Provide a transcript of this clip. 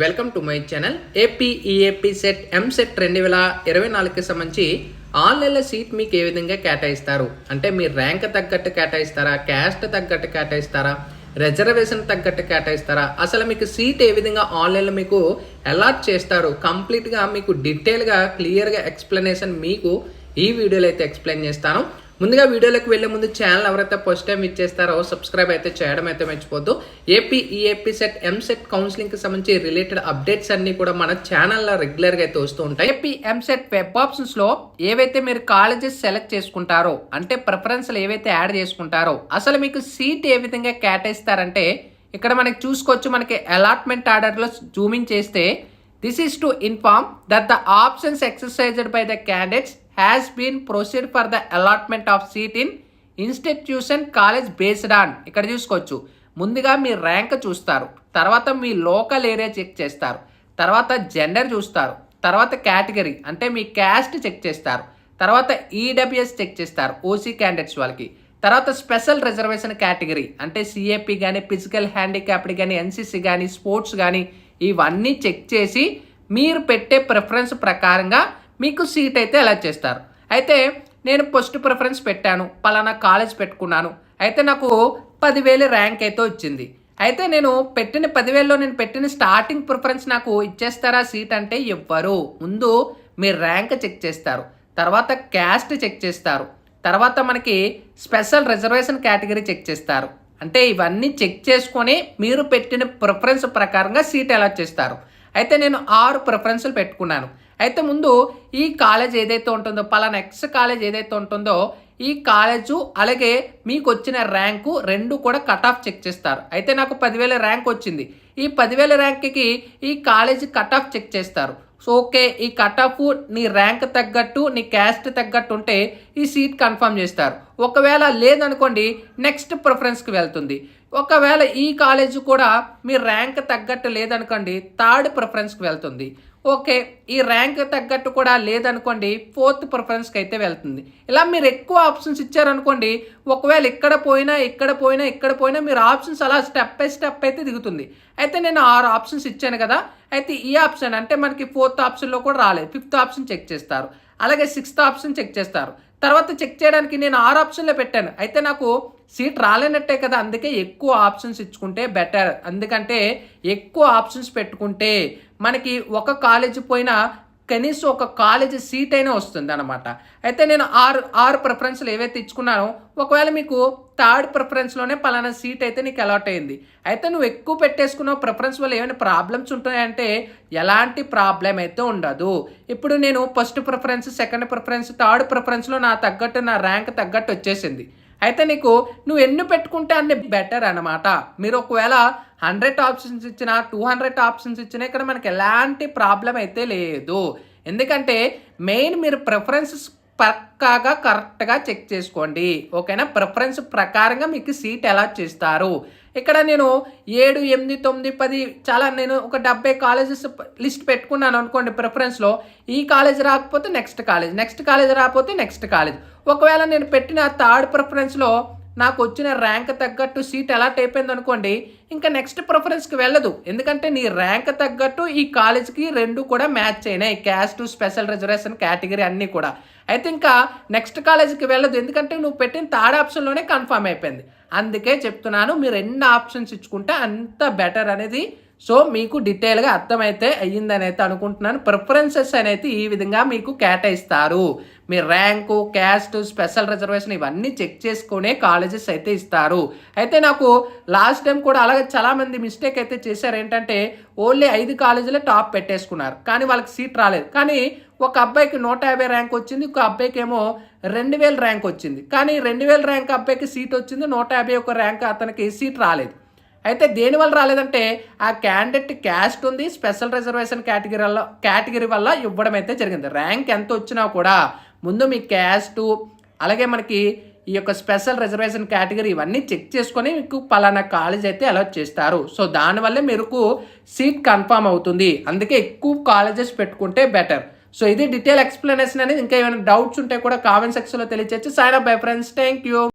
Welcome to my channel. AP CET EAMCET 2024కి సంబంధించి ఆన్లైన్లో సీట్ మీకు ఏ విధంగా కేటాయిస్తారు అంటే మీ ర్యాంక్ తగ్గట్టు కేటాయిస్తారా, క్యాస్ట్ తగ్గట్టు కేటాయిస్తారా, రిజర్వేషన్ తగ్గట్టు కేటాయిస్తారా, అసలు మీకు సీట్ ఏ విధంగా ఆన్లైన్లో మీకు అలాట్ చేస్తారు, కంప్లీట్గా మీకు డీటెయిల్గా క్లియర్గా ఎక్స్ప్లెనేషన్ మీకు ఈ వీడియోలో అయితే ఎక్స్ప్లెయిన్ చేస్తాను. ముందుగా వీడియోలోకి వెళ్ళే ముందు ఛానల్ ఎవరైతే ఫస్ట్ టైం ఇచ్చేస్తారో సబ్స్క్రైబ్ అయితే చేయడం అయితే మర్చిపోద్దు. ఏపీ సెట్ ఎంసెట్ కౌన్సిలింగ్కి సంబంధించి రిలేటెడ్ అప్డేట్స్ అన్ని కూడా మన ఛానల్లో రెగ్యులర్గా అయితే వస్తూ ఉంటాయి. ఏపీ ఎంసెట్ వెబ్ ఆప్షన్స్లో ఏవైతే మీరు కాలేజెస్ సెలెక్ట్ చేసుకుంటారో అంటే ప్రిఫరెన్స్లు ఏవైతే యాడ్ చేసుకుంటారో అసలు మీకు సీట్ ఏ విధంగా కేటాయిస్తారంటే ఇక్కడ మనకి చూసుకోవచ్చు. మనకి అలాట్మెంట్ ఆర్డర్లో జూమింగ్ చేస్తే this is to inform that the options exercised by the candidates has been proceed for the allotment of seat in institution college based on. ఇక్కడ చూసుకోవచ్చు. ముందుగా మీ ర్యాంక్ చూస్తారు, తర్వాత మీ లోకల్ ఏరియా చెక్ చేస్తారు, తర్వాత జెండర్ చూస్తారు, తర్వాత కేటగిరీ అంటే మీ క్యాస్ట్ చెక్ చేస్తారు, తర్వాత ఈడబ్ల్యూఎస్ చెక్ చేస్తారు ఓసీ క్యాండిడేట్స్ వాళ్ళకి, తర్వాత స్పెషల్ రిజర్వేషన్ కేటగిరీ అంటే సిఏపి కానీ ఫిజికల్ హ్యాండిక్యాప్డ్ కానీ ఎన్సిసి కానీ స్పోర్ట్స్ కానీ ఇవన్నీ చెక్ చేసి మీరు పెట్టే ప్రిఫరెన్స్ ప్రకారంగా మీకు సీట్ అయితే అలాట్ చేస్తారు. అయితే నేను ఫస్ట్ ప్రిఫరెన్స్ పెట్టాను, పలానా కాలేజ్ పెట్టుకున్నాను, అయితే నాకు 10,000 ర్యాంక్ అయితే వచ్చింది. అయితే నేను పెట్టిన 10,000లో నేను పెట్టిన స్టార్టింగ్ ప్రిఫరెన్స్ నాకు ఇచ్చేస్తారా సీట్ అంటే ఇవ్వరు. ముందు మీ ర్యాంక్ చెక్ చేస్తారు, తర్వాత క్యాస్ట్ చెక్ చేస్తారు, తర్వాత మనకి స్పెషల్ రిజర్వేషన్ కేటగిరీ చెక్ చేస్తారు. అంటే ఇవన్నీ చెక్ చేసుకొని మీరు పెట్టిన ప్రిఫరెన్స్ ప్రకారంగా సీట్ అలాట్ చేస్తారు. అయితే నేను 6 ప్రిఫరెన్స్లు పెట్టుకున్నాను. అయితే ముందు ఈ కాలేజ్ ఏదైతే ఉంటుందో పలానా ఎక్స్ కాలేజ్ ఏదైతే ఉంటుందో ఈ కాలేజు అలాగే మీకు వచ్చిన ర్యాంకు రెండు కూడా కట్ ఆఫ్ చెక్ చేస్తారు. అయితే నాకు 10,000 ర్యాంక్ వచ్చింది. ఈ 10,000 ర్యాంక్కి ఈ కాలేజ్ కట్ ఆఫ్ చెక్ చేస్తారు. సో ఓకే, ఈ కట్ ఆఫ్ నీ ర్యాంక్ తగ్గట్టు నీ క్యాస్ట్ తగ్గట్టు ఉంటే ఈ సీట్ కన్ఫర్మ్ చేస్తారు. ఒకవేళ లేదనుకోండి నెక్స్ట్ ప్రిఫరెన్స్కి వెళ్తుంది. ఒకవేళ ఈ కాలేజ్ కూడా మీ ర్యాంక్ తగ్గట్టు లేదనుకోండి థర్డ్ ప్రిఫరెన్స్కి వెళ్తుంది. ఓకే, ఈ ర్యాంక్ తగ్గట్టు కూడా లేదనుకోండి ఫోర్త్ ప్రిఫరెన్స్కి అయితే వెళ్తుంది. ఇలా మీరు ఎక్కువ ఆప్షన్స్ ఇచ్చారనుకోండి, ఒకవేళ ఇక్కడ పోయినా మీరు ఆప్షన్స్ అలా స్టెప్ బై స్టెప్ అయితే దిగుతుంది. అయితే నేను 6 ఆప్షన్స్ ఇచ్చాను కదా, అయితే ఈ ఆప్షన్ అంటే మనకి 4th ఆప్షన్లో కూడా రాలేదు, 5th ఆప్షన్ చెక్ చేస్తారు, అలాగే 6th ఆప్షన్ చెక్ చేస్తారు. తర్వాత చెక్ చేయడానికి నేను 6 ఆప్షన్లో పెట్టాను. అయితే నాకు సీట్ రాలేనట్టే కదా, అందుకే ఎక్కువ ఆప్షన్స్ ఇచ్చుకుంటే బెటర్. ఎందుకంటే ఎక్కువ ఆప్షన్స్ పెట్టుకుంటే మనకి ఒక కాలేజీ పోయినా కనీసం ఒక కాలేజీ సీట్ అయినా వస్తుంది అనమాట. అయితే నేను ఆరు ప్రిఫరెన్స్లు ఏవైతే ఇచ్చుకున్నానో ఒకవేళ మీకు థర్డ్ ప్రిఫరెన్స్లోనే పలానా సీట్ అయితే నీకు అలాట్ అయింది. అయితే నువ్వు ఎక్కువ పెట్టేసుకున్నావు ప్రిఫరెన్స్ వల్ల ఏమైనా ప్రాబ్లమ్స్ ఉంటాయంటే ఎలాంటి ప్రాబ్లం అయితే ఉండదు. ఇప్పుడు నేను first preference, second preference, third ప్రిఫరెన్స్లో నా తగ్గట్టు నా ర్యాంక్ తగ్గట్టు వచ్చేసింది. అయితే నువ్వు ఎన్ని పెట్టుకుంటే అన్ని బెటర్ అనమాట. మీరు ఒకవేళ 100 ఆప్షన్స్ ఇచ్చినా 200 ఆప్షన్స్ ఇచ్చినా ఇక్కడ మనకి ఎలాంటి ప్రాబ్లం అయితే లేదు. ఎందుకంటే మెయిన్ మీరు ప్రిఫరెన్సెస్ పక్కాగా కరెక్ట్గా చెక్ చేసుకోండి. ఓకేనా, ప్రిఫరెన్స్ ప్రకారంగా మీకు సీట్ అలాట్ చేస్తారు. ఇక్కడ నేను 7, 8, 9, 10 చాలా నేను ఒక 70 కాలేజెస్ లిస్ట్ పెట్టుకున్నాను అనుకోండి. ప్రిఫరెన్స్లో ఈ కాలేజ్ రాకపోతే నెక్స్ట్ కాలేజ్ రాకపోతే నెక్స్ట్ కాలేజ్. ఒకవేళ నేను పెట్టిన థర్డ్ ప్రిఫరెన్స్లో నాకు వచ్చిన ర్యాంక్ తగ్గట్టు సీట్ అలాట్ అయిపోయింది అనుకోండి, ఇంకా నెక్స్ట్ ప్రిఫరెన్స్కి వెళ్ళదు. ఎందుకంటే నీ ర్యాంక్ తగ్గట్టు ఈ కాలేజ్కి రెండు కూడా మ్యాచ్ అయినాయి, క్యాస్ట్, స్పెషల్ రిజర్వేషన్ కేటగిరీ అన్నీ కూడా. అయితే ఇంకా నెక్స్ట్ కాలేజీకి వెళ్ళదు, ఎందుకంటే నువ్వు పెట్టిన థర్డ్ ఆప్షన్లోనే కన్ఫర్మ్ అయిపోయింది. అందుకే చెప్తున్నాను, మీరు ఎన్ని ఆప్షన్స్ ఇచ్చుకుంటే అంత బెటర్ అనేది. సో మీకు డీటెయిల్గా అర్థమైతే అయ్యిందని అయితే అనుకుంటున్నాను. ప్రిఫరెన్సెస్ అనేది ఈ విధంగా మీకు కేటాయిస్తారు. మీ ర్యాంకు, క్యాస్ట్, స్పెషల్ రిజర్వేషన్ ఇవన్నీ చెక్ చేసుకునే కాలేజెస్ అయితే ఇస్తారు. అయితే నాకు లాస్ట్ టైం కూడా అలాగే చాలామంది మిస్టేక్ అయితే చేశారు. ఏంటంటే ఓన్లీ 5 కాలేజీలే టాప్ పెట్టేసుకున్నారు, కానీ వాళ్ళకి సీట్ రాలేదు. కానీ ఒక అబ్బాయికి 150 ర్యాంక్ వచ్చింది, ఒక అబ్బాయికి ఏమో 2,000 ర్యాంక్ వచ్చింది. కానీ 2,000 ర్యాంక్ అబ్బాయికి సీట్ వచ్చింది, 151 ర్యాంక్ అతనికి సీట్ రాలేదు. అయితే దేనివల్ల రాలేదంటే ఆ క్యాండిడేట్ క్యాస్ట్ ఉంది, స్పెషల్ రిజర్వేషన్ కేటగిరీ వల్ల ఇవ్వడం అయితే జరిగింది. ర్యాంక్ ఎంత వచ్చినా కూడా ముందు మీ క్యాస్టు అలాగే మనకి ఈ యొక్క స్పెషల్ రిజర్వేషన్ కేటగిరీ ఇవన్నీ చెక్ చేసుకొని మీకు పలానా కాలేజ్ అయితే అలాట్ చేస్తారు. సో దానివల్లే మీకు సీట్ కన్ఫర్మ్ అవుతుంది. అందుకే ఎక్కువ కాలేజెస్ పెట్టుకుంటే బెటర్. సో ఇది డీటెయిల్ ఎక్స్ప్లెనేషన్ అనేది. ఇంకా ఏమైనా డౌట్స్ ఉంటే కూడా కామెంట్ సెక్షన్లో తెలియచేసి. Sign up bye friends, thank you.